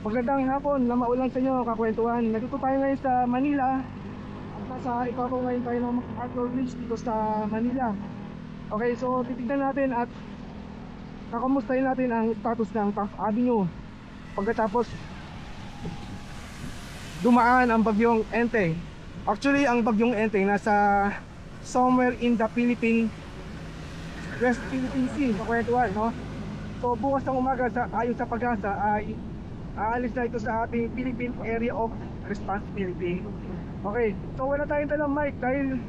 Magandang hapon na maulan sa inyo kakwentuhan. Nandito tayo ngayon sa Manila. At nasa ikaw ngayon tayo ng MacArthur Bridge dito sa Manila. Okay, so titignan natin at kakamustahin natin ang status ng Taft Avenue pagkatapos dumaan ang bagyong Enteng. Actually, ang bagyong Enteng nasa somewhere in the West Philippine Sea, kakwentuhan, no? So bukas ng umaga ayon sa Pag-asa ay aalis na ito sa ating Philippine Area of Responsibility. Okay, so wala tayong dalang mic dahil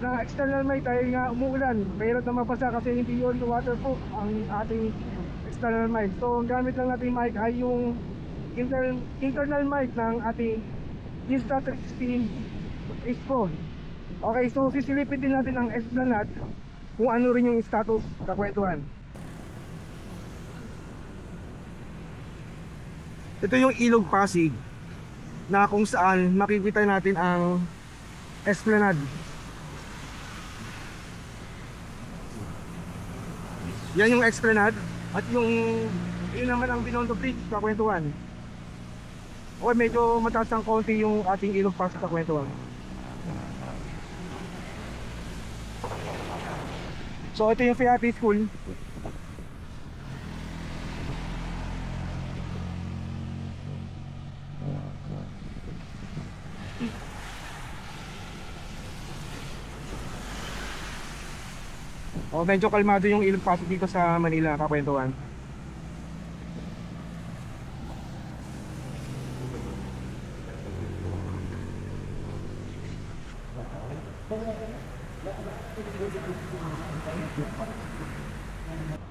na external mic dahil nga umuulan. Mahirap na mabasa kasi hindi yun waterproof ang ating external mic. So ang gamit lang natin mic ay yung internal mic ng ating Insta360 Ace Pro. Okay, so sisilipin din natin ang Esplanade kung ano rin yung status kakwentuhan. Ito yung Ilog Pasig na kung saan makikita natin ang Esplanade. Yan yung Esplanade at yun naman ang Binondo Bridge sa kwentuhan. Okay, medyo mataas ng konti yung ating Ilog Pasig sa kwentuhan. So ito yung Fiati School. Medyo kalmado yung Ilog Pasig dito sa Manila, kakwentuhan.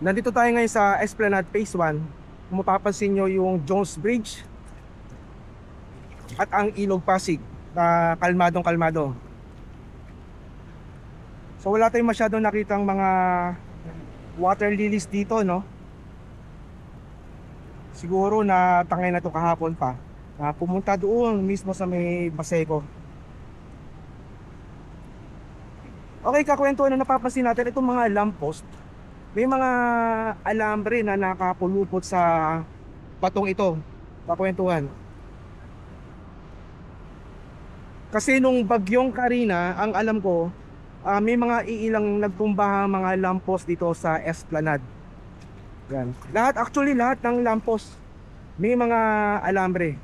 Nandito tayo ngayon sa Esplanade Phase 1. Kung mapapansin nyo yung Jones Bridge at ang Ilog Pasig na kalmadong-kalmado. So wala tayong masyadong nakitang mga water lilies dito, no? Siguro na tangay na to kahapon pa. Pumunta doon mismo sa may Baseco. Okay, kakwentuhan na napapansin natin itong mga lamppost. May mga alambre na nakapulupot sa patong ito. Kakwentuhan. Kasi nung bagyong Karina, ang alam ko, may mga iilang nagtumba mga lamppost dito sa Esplanade. Yan. Actually lahat ng lamppost may mga alambre.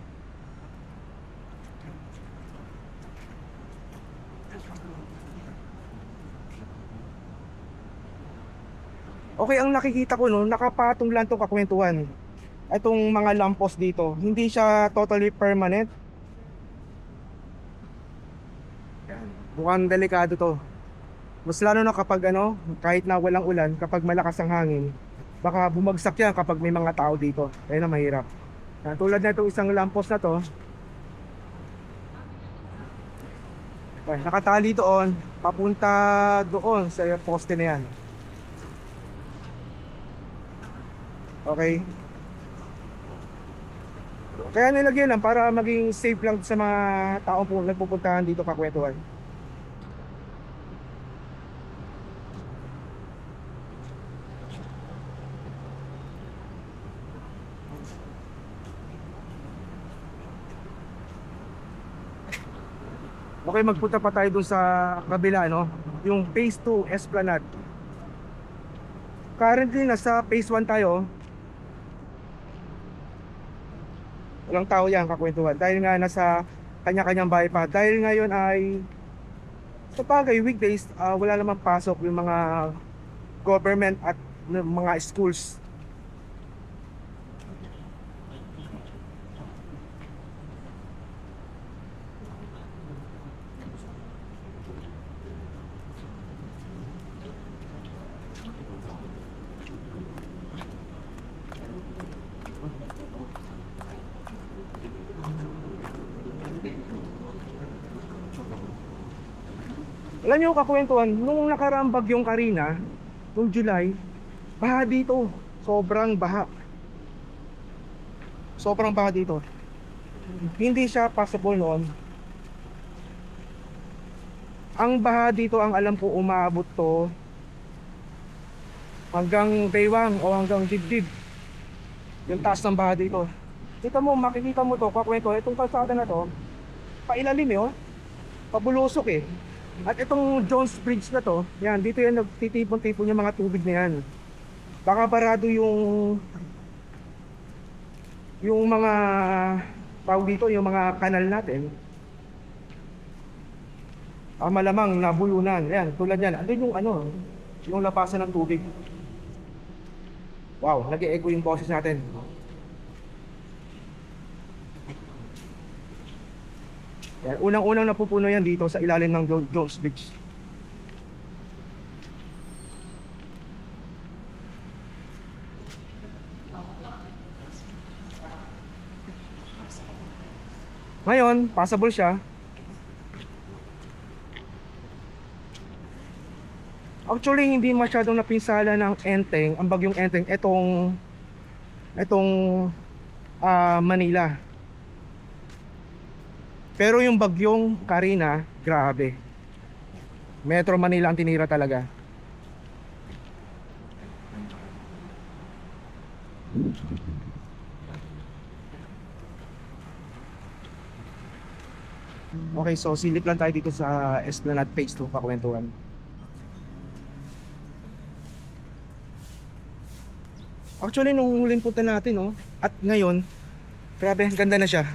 Okay, ang nakikita ko no, nakapatong lang itong kakwentuhan. Itong mga lamppost dito, hindi siya totally permanent. Mukhang delikado to. Mas lalo na kapag kahit na walang ulan, kapag malakas ang hangin, baka bumagsak yan kapag may mga tao dito. Kaya na mahirap. Tulad na itong isang lamppost na to. Okay, nakatali doon, papunta doon sa poste na yan. Okay. Kaya nilagyan lang para maging safe lang sa mga taong nagpupuntahan dito kakwentuhan. Okay, magpunta pa tayo dun sa kabila, no? Yung Phase 2 Esplanade. Currently nasa Phase 1 tayo. Walang tao yan kakwentuhan dahil nga nasa kanya-kanyang bahay pa. Dahil ngayon ay sa bagay weekdays, wala namang pasok yung mga government at mga schools. Alam nyo kakwentuhan, nung nakaraang bagyong Karina, nung July, baha dito. Sobrang baha. Sobrang baha dito. Hindi siya possible noon. Ang baha dito, ang alam ko, umabot to hanggang baywang o hanggang dibdib. Yung taas ng baha dito. Kita mo, makikita mo to, kakwento, itong kalsada na to, pailalim eh, oh. Pabulusok eh. At itong Jones Bridge na to, yan, dito yan nagtitipon-tipon yung mga tubig na yan. Baka parado yung mga tawag dito, yung mga kanal natin. Malamang nabulunan. Yan, tulad yan. Andun yung ano, yung lapasan ng tubig. Wow, nag-e-echo yung boses natin. Yan, unang-unang napupuno yan dito sa ilalim ng Jones Bridge. Ngayon, passable siya. Actually, hindi masyadong napinsala ng Enteng, ang bagyong Enteng, itong Manila. Pero yung bagyong Karina, grabe. Metro Manila ang tinira talaga. Okay, so silip lang tayo dito sa Esplanade Phase 2, kakwentuhan. Actually, nung huling punta natin, no, at ngayon, grabe, ganda na siya.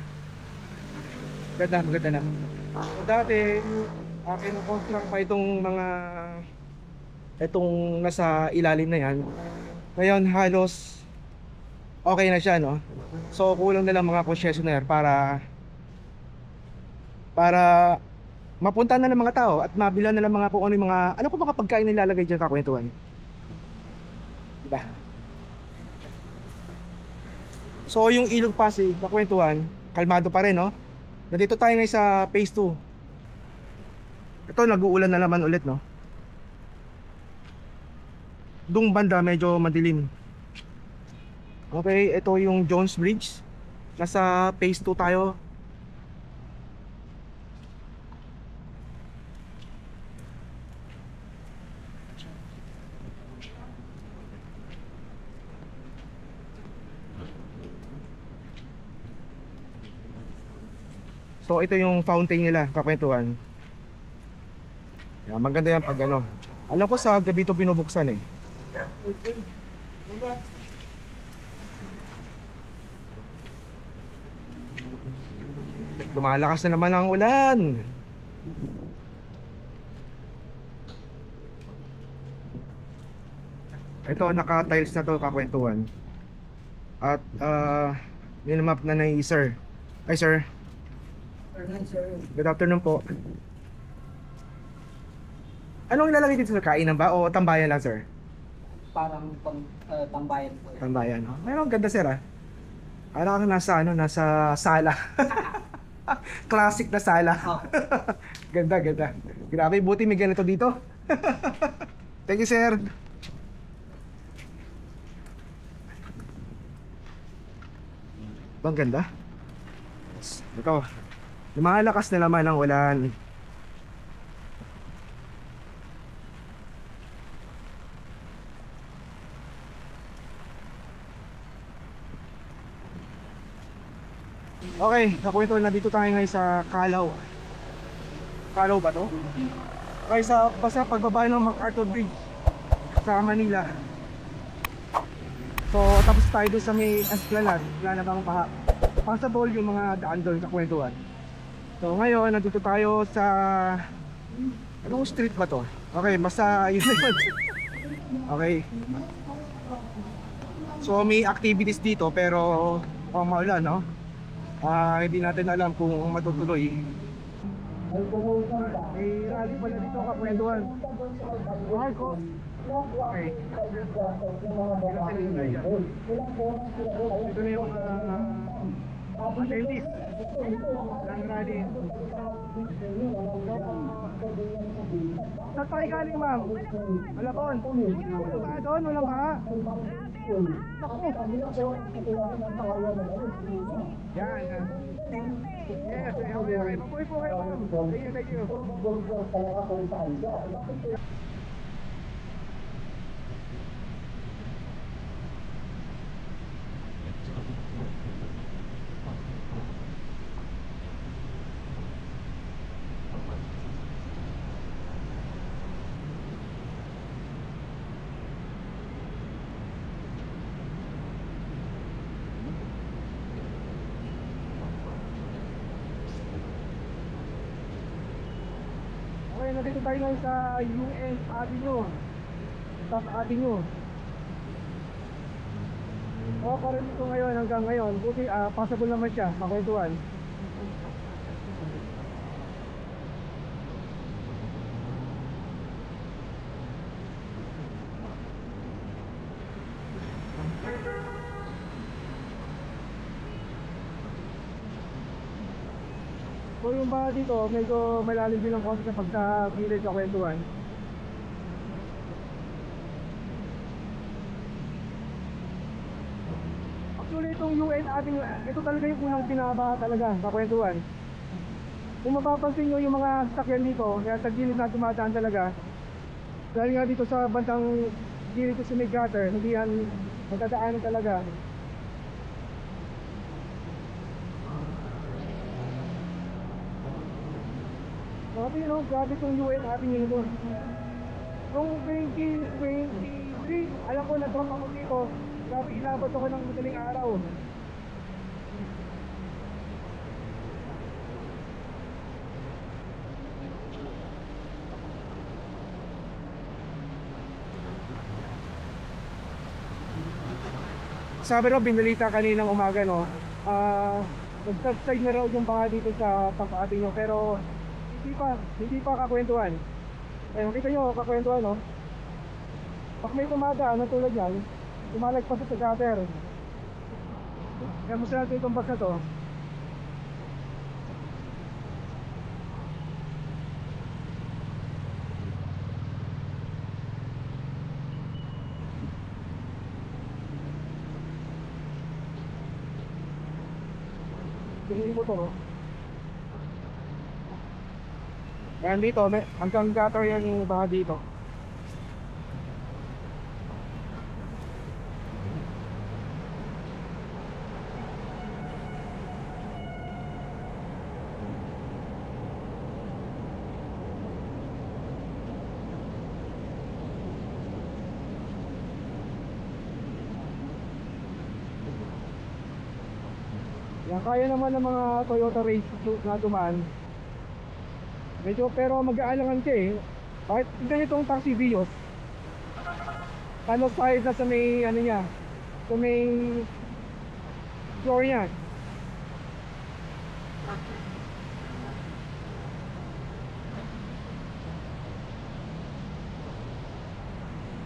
Maganda na. So, dati, kinu-construct pa itong nasa ilalim na yan. Ngayon, halos okay na siya, no? So, kulang na lang mga concessionaire para mapunta na ng mga tao at mabilan na lang mga kung ano yung ano pa mga pagkain na ilalagay dyan, kakwentuhan. Diba? So yung Ilog Pasig, kakwentuhan, kalmado pa rin, no? Nandito tayo ngayon sa phase 2. Ito, nag-uulan na naman ulit, no? Dung banda medyo madilim. Okay, ito yung Jones Bridge. Nasa phase 2 tayo. So ito yung fountain nila, kakwentuhan. Yan, maganda yan pag ano. Alam ko sa gabi ito binubuksan eh. Lumalakas na naman ang ulan. Ito, naka-tiles na to, kakwentuhan. At minimap na ni sir. Hi sir. Good afternoon po. Anong ilalagay dito sir? Kainan ba o tambayan lang sir? Parang tambayan po. Tambayan. Oh, mayroong ganda sir ah. Parang nasa nasa sala. Classic na sala. Oh. Ganda. Grabe, buti may ganito dito. Thank you sir. Bang ganda. Ito. Lumalakas na naman ang ulan. Okay, nakwento na dito tayo ngayon sa Calao. Calao ba to? Okay, basta pagbaba ng MacArthur Bridge sa Manila. So, tapos tayo doon sa may Esplanade. Wala na bang paha. Possible yung mga daan doon, kakwentuhan. So ngayon, nandito tayo sa anong street ba to? Okay, basta yun na yun. Okay. So may activities dito pero maulan, no? Hindi natin alam kung matutuloy. May rally pala dito, kakwentuhan. Okay ko. Okay. Ito na yung attendees ng rally. Saan pa kayo galing, ma'am? Malabon. Wala ba doon? Wala ba? Naku. Yan, yan. Yes, okay. Mabuhay po kayo, ma'am. Thank you. Okay, nandito tayo ngayon sa UN Avenue. Taft Avenue. Pa rin ito ngayon hanggang ngayon. Buti passable naman siya, makwentuhan. So yung baha dito, medyo malalim din ang konti kapag sa gilid sa kwentuhan. Actually itong UN Avenue, ito talaga yung unang pinabaha talaga sa kwentuhan. Kung mapapansin nyo yung mga sasakyan dito, kaya sa gilid na dumadaan talaga. Dahil nga dito sa bandang gilid ko sa may gutter, hindi yan magdadaanan talaga. Grabe no, grabe itong UN Avenue nito. Noong 2023, alam ko nag-drop ako dito. Grabe, inabot ako ng madaling araw. Sabi raw, binalita kaninang umaga no, nag-subside na raw yung baha dito sa Taft Avenue, pero hindi pa kakwentuhan. Eh, makita nyo, kakwentuhan no. Pag may tumadaan na tulad yan, tumalagpas sa gutter. Kaya musta natin itong bus na to. Tingin mo to no. Ayan dito, hanggang gutter yan yung baha dito. Yan, kaya naman ng mga Toyota Race na dumaan. Medyo pero mag-aalangan ka eh. Bakit tignan nyo itong taxi Vios. Ano side na sa may ano niya, sa may floor niya.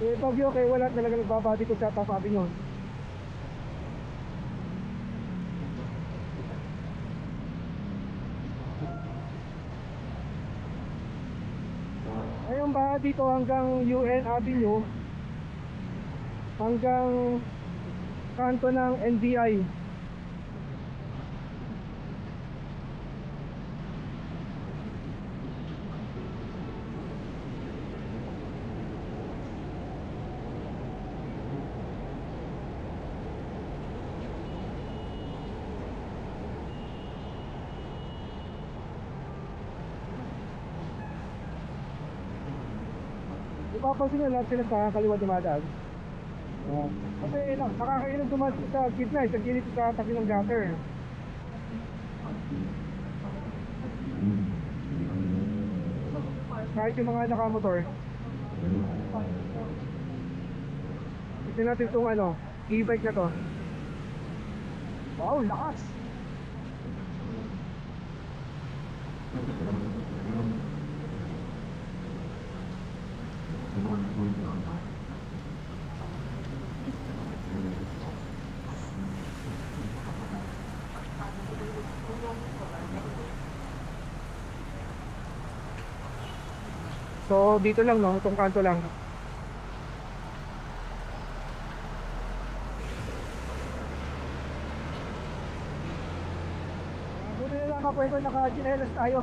Eh pag yun kayo wala talaga nagbabati ko sa Taft Avenue. Ayun ba dito hanggang UN Avenue, hanggang kanto ng NBI. Ipapansin nyo lahat sila sa kaliwa dumadaan. Kasi nakakailang dumadaan sa gitna, sa gilid sa tabi ng gutter. Kahit yung mga nakamotor. Tignan natin itong e-bike na to. Wow, lakas! So dito lang no, itong kanto lang. Buti na lang kakwento, naka-chinelas tayo.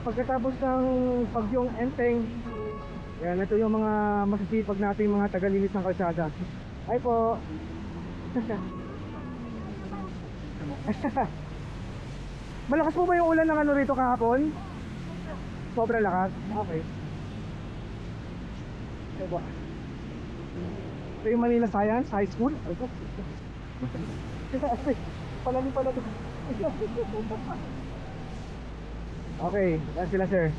Pagkatapos ng bagyong Enteng, yan, ito yung mga masisipag nating mga tagalinis ng kalsada. Ay po. Malakas po ba yung ulan ng ano rito kahapon? Sobrang lakas? Okay. Ito ito yung Manila Science High School. Palalim pala ito. Okay, yan sila sir.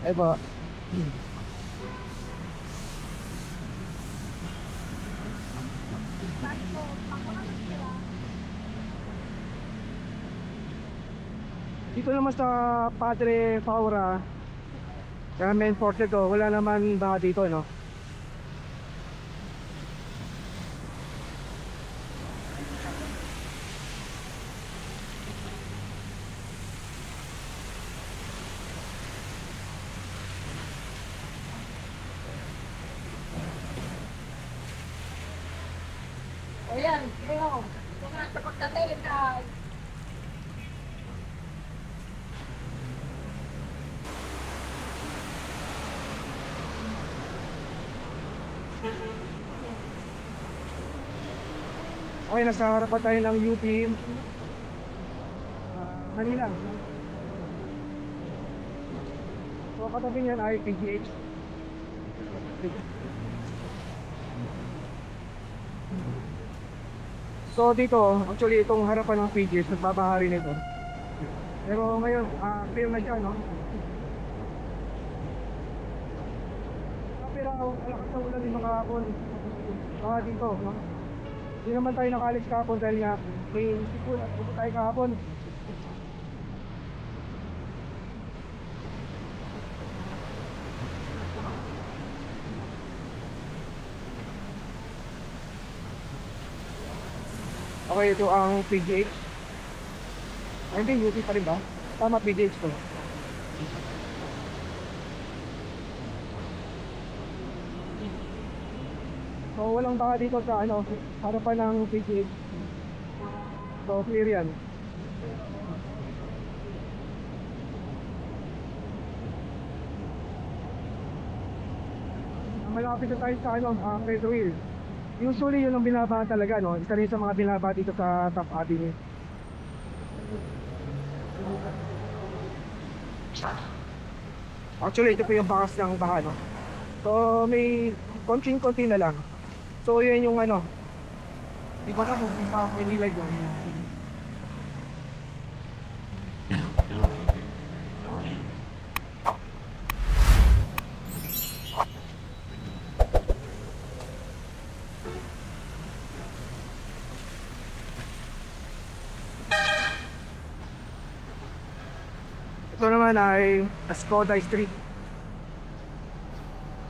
Ay po. Dito naman sa Padre Faura, kaya main forte to, wala naman ba dito, no? Ayan, tingnan mo. Kung nasa pagkatayin na Okay, nasa harapan tayo ng UP Manila. So katabi niyan ay PGH. So dito, actually itong harapan ng PGH, nagbabaha rin ito. Pero ngayon, clear na siya, no? Pero malakas na ulan din mga hapon. Dito, no? Hindi naman tayo nakalis kahapon dahil nga may sipon at buko tayo kahapon. Okay, ito ang PGH. Ay, hindi, UP pa rin ba? Tama, PGH to. So, walang baka dito sa ano, harapan ng PGH. So, clear yan. malapit na tayo sa Pedro Hill. Usually yun ang binaba talaga, no? Isa rin sa mga binaba dito sa Top Avenue. Actually, ito po yung bakas ng baha, no? So, may konting-konti na lang. So, yun yung ano. Di ba na kung may nilay doon? Ito naman ay Skoda Street.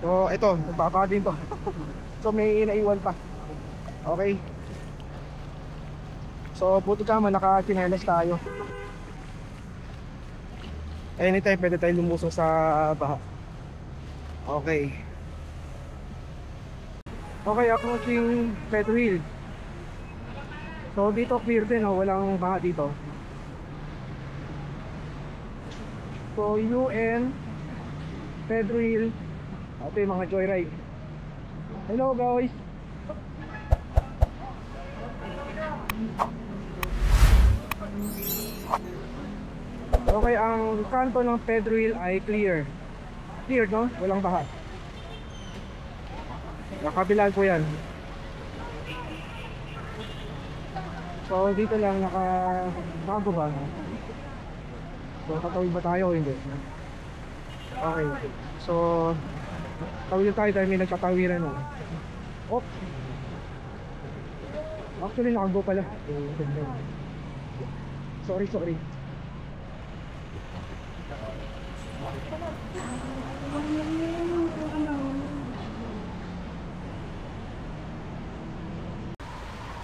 So ito, nagbaba din to. So may naiwan pa. Okay. So buti ka man, naka-chinelas tayo. Anytime pwede tayong lumusong sa baha. Okay. Okay, approaching Pedro Hill. So dito clear din, oh, walang baha dito. So UN, Pedro Hill. Ito yung mga joyride. Hello guys. Okay, ang kanto ng Pedro Hill ay clear. Clear, no? Walang baha. Nakabilaan po yan. So dito lang nakabago ba? So tatawid ba tayo o hindi? Okay. So tawid tayo dahil may nagtatawiran mo. Oh. Actually nakago pala. Sorry.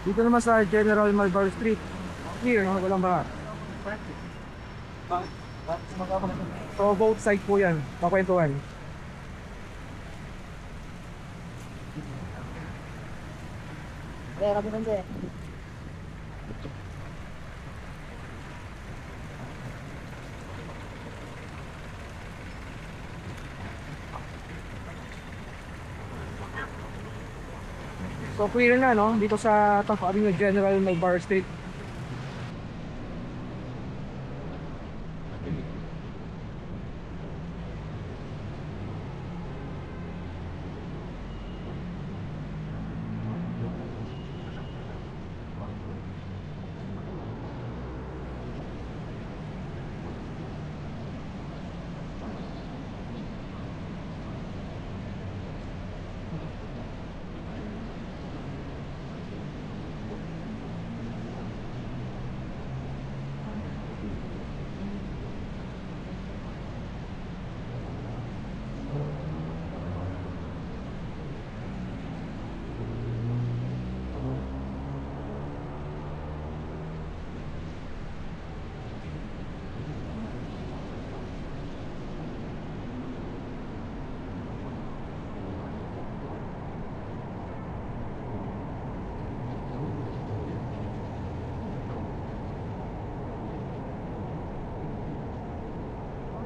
Dito naman sa General Malvar Street. Clear, no? Walang baha. So both side po yan, pakwentuhan. Kaya kami nandun eh. So clear na, no? Dito sa Top Avenue General Malvar Street.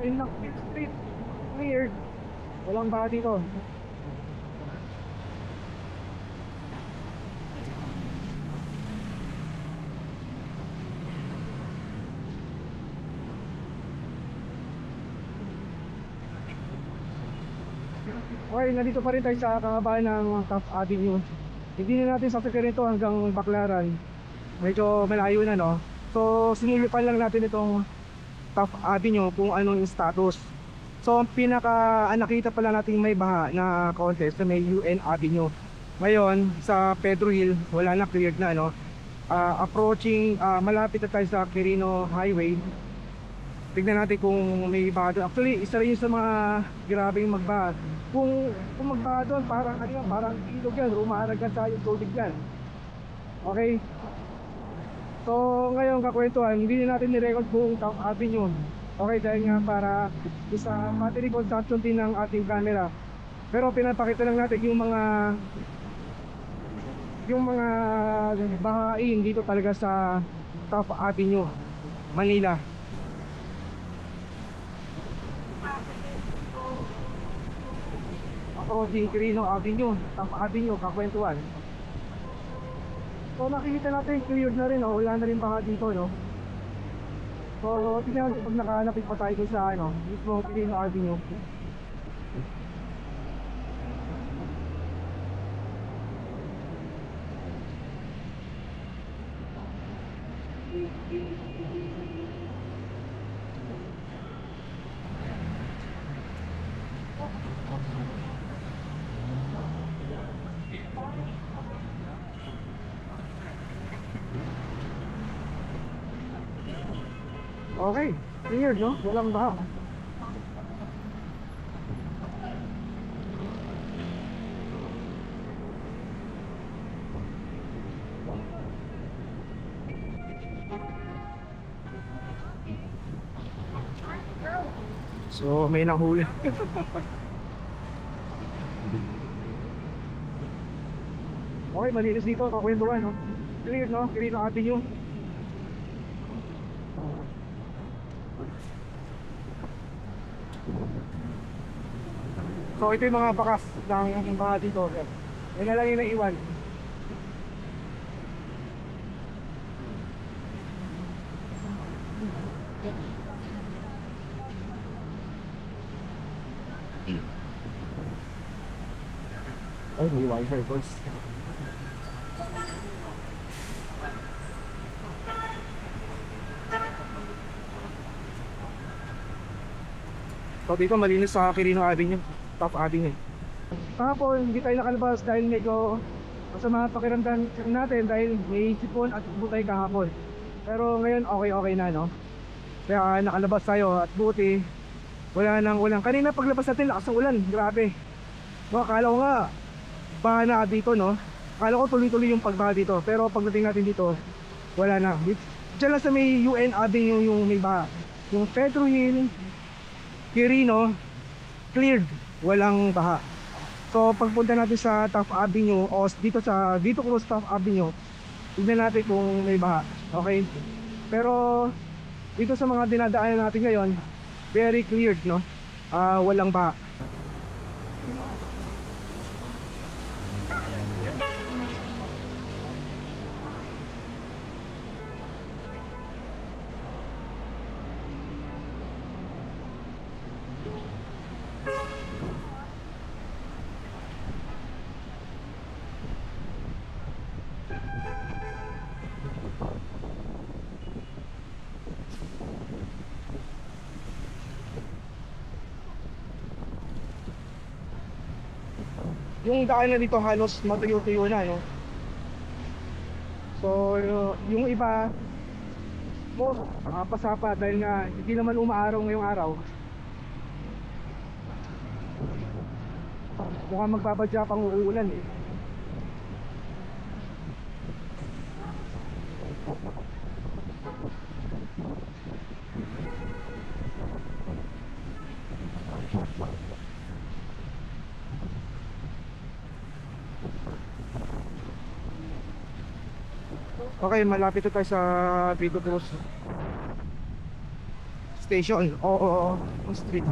In the street, clear. Walang baha dito. Okay, nandito pa rin tayo sa kahabaan ng Top Avenue. Hindi na natin sasakirin ito hanggang Baclaran. Medyo malayo na, no? So, sinilipan lang natin itong Top Avenue kung anong yung status. So ang nakita pala natin may baha na contest na may UN Avenue. Ngayon sa Pedro Hill wala na, cleared na, no? Approaching malapit na tayo sa Quirino Highway. Tignan natin kung may baha doon. Actually isa rin sa mga grabing magbaha. Kung magbaha doon parang parang ilog yan, rumaragan tayo tubig yan. Okay. So ngayon kakwentuhan, hindi natin ni-record buong Top Avenue. Okay, dahil nga para sa battery consumption din ng ating camera. Pero pinapakita lang natin yung mga bahain dito talaga sa Top Avenue, Manila. approaching Quirino Avenue, Taft Avenue, Kakwentuhan. So nakikita natin cleared na rin, wala na rin baka dito, no. So tingnan natin pag nakalapit pa tayo sa mismo Quirino Avenue. Okay, cleared, no? Walang baha. So, may nahuli. Okay, malinis dito, Kakwentuhan, no? Cleared, no? Quirino Avenue. So ito yung mga bakas ng baha dito. Yan na lang yung naiwan. Ay, may wifi boys. So dito malinis sa Quirino Avenue, Taft Avenue. Kahapon hindi tayo nakalabas dahil medyo masama pakiramdam natin dahil may sipon at butay kahapon. Pero ngayon okay na, no? Kaya nakalabas tayo at buti wala nang ulan. Kanina paglabas natin lakas ng ulan, grabe. No, akala ko nga baha na dito, no? Akala ko tuloy-tuloy yung pagbaha dito. Pero pagdating natin dito, wala na. Diyan lang sa may UN Avenue yung may baha. Yung Petro Hill, Quirino, cleared, walang baha. So pagpunta natin sa Taft Avenue o dito sa Cruz Taft Avenue, tignan natin kung may baha. Okay? Pero dito sa mga dinadaanan natin ngayon, very cleared, no? Walang baha. Yung daanan dito halos matuyo-tuyo na, no? So yung iba pasapa dahil nga hindi naman umaaraw ngayong araw. Mukhang magbabadya pang uulan, eh. Okay, malapit na tayo sa Vito Cruz Station. Oo, street.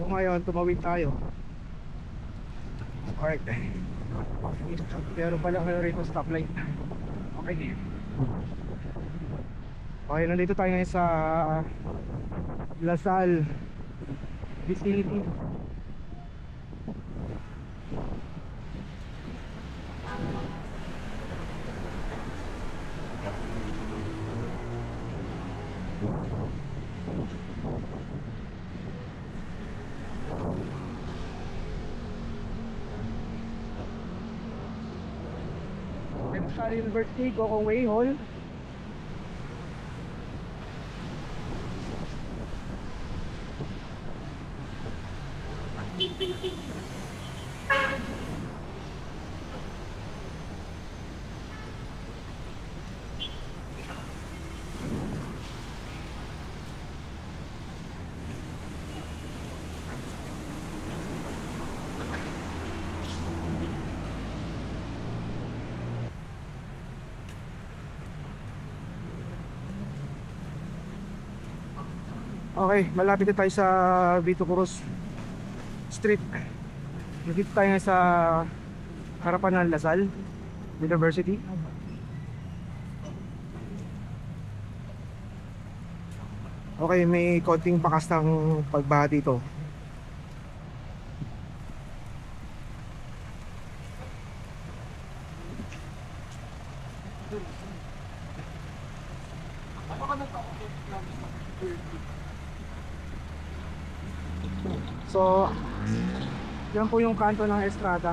So ngayon, tumawid tayo. Alright. Pero pala kayo rito stoplight. Okay. Okay, nandito tayo ngayon sa Lasal vicinity. Sa University, Gokongwei Hall. Okay, malapit na tayo sa Vito Cruz Street. Dito tayo ngayon sa harapan ng Lasal University. Okay, may konting bakas ng pagbaha dito. So, yan po yung kanto ng Estrada.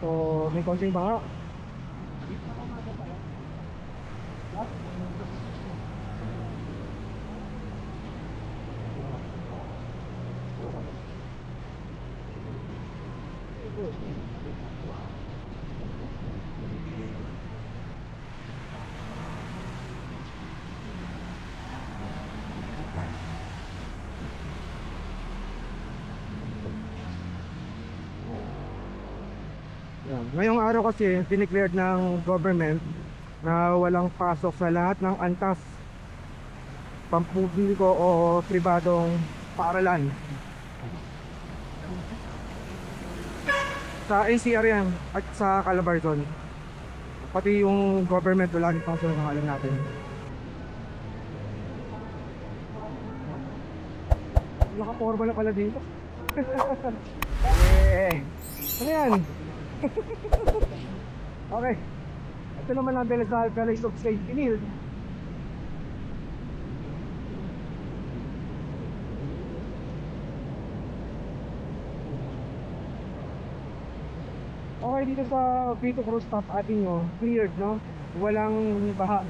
So, may konting baha. Yan. Ngayong araw kasi dineclared ng government na walang pasok sa lahat ng antas, pampubliko o pribadong paaralan. Sa NCR yan at sa Calabarzon. Pati yung government wala rin pasok ng alam natin. Naka-formal na pala dito. Ano yan? Okay. Ito naman ang De La Salle College of St. Benil. Okay, dito sa Vito Cruz Top Avenue, cleared, no? Walang baha.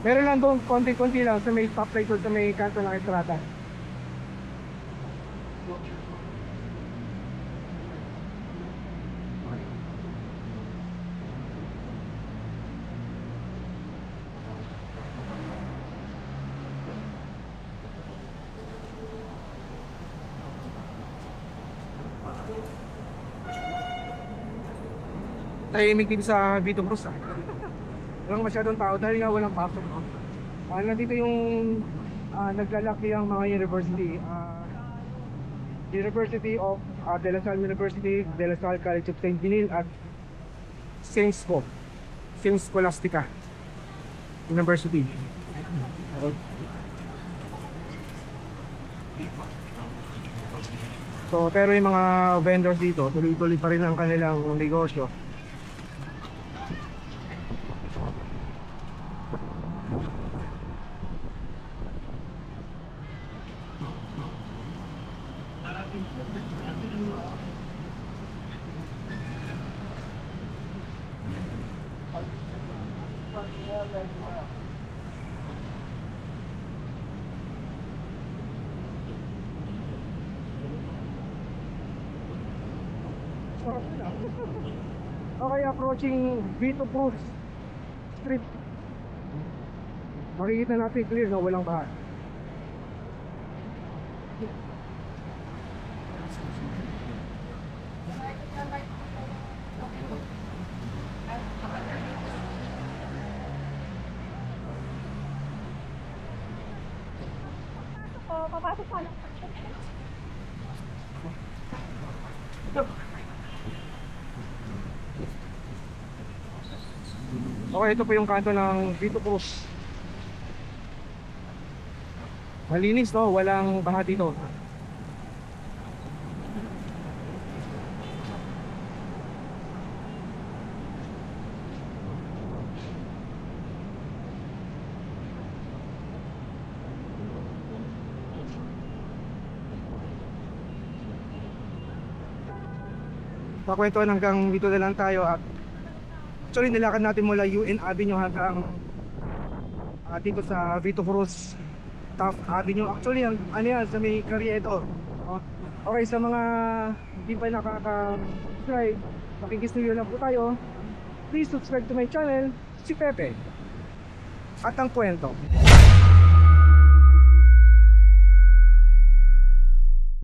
Meron lang doon konti-konti lang sa may stoplight doon sa may kanto ng Estrada. Tahimik din sa Vito Cruz, ah. Walang masyadong tao dahil nga walang pasok, no? Nandito yung naglalaki ang mga university. University of De La Salle University, De La Salle College of St. Benil at Saint Scholastica University. So, pero yung mga vendors dito, tuloy-tuloy pa rin ang kanilang negosyo. Okay, approaching Vito Cruz Street. Makikita natin clear na walang baha. Papasok pa lang. Okay, ito po yung kanto ng Vito Cruz. Malinis, no? Walang baha dito. Pakwentuhan hanggang dito na lang tayo at actually nilakad natin mula UN Avenue hanggang dito sa Vito Cruz Top Avenue. Actually ano yan, sa may Carriedo. Okay, sa mga hindi pa nakaka-subscribe, makikisuyo lang po tayo. Please subscribe to my channel, si Pepe at ang kwento.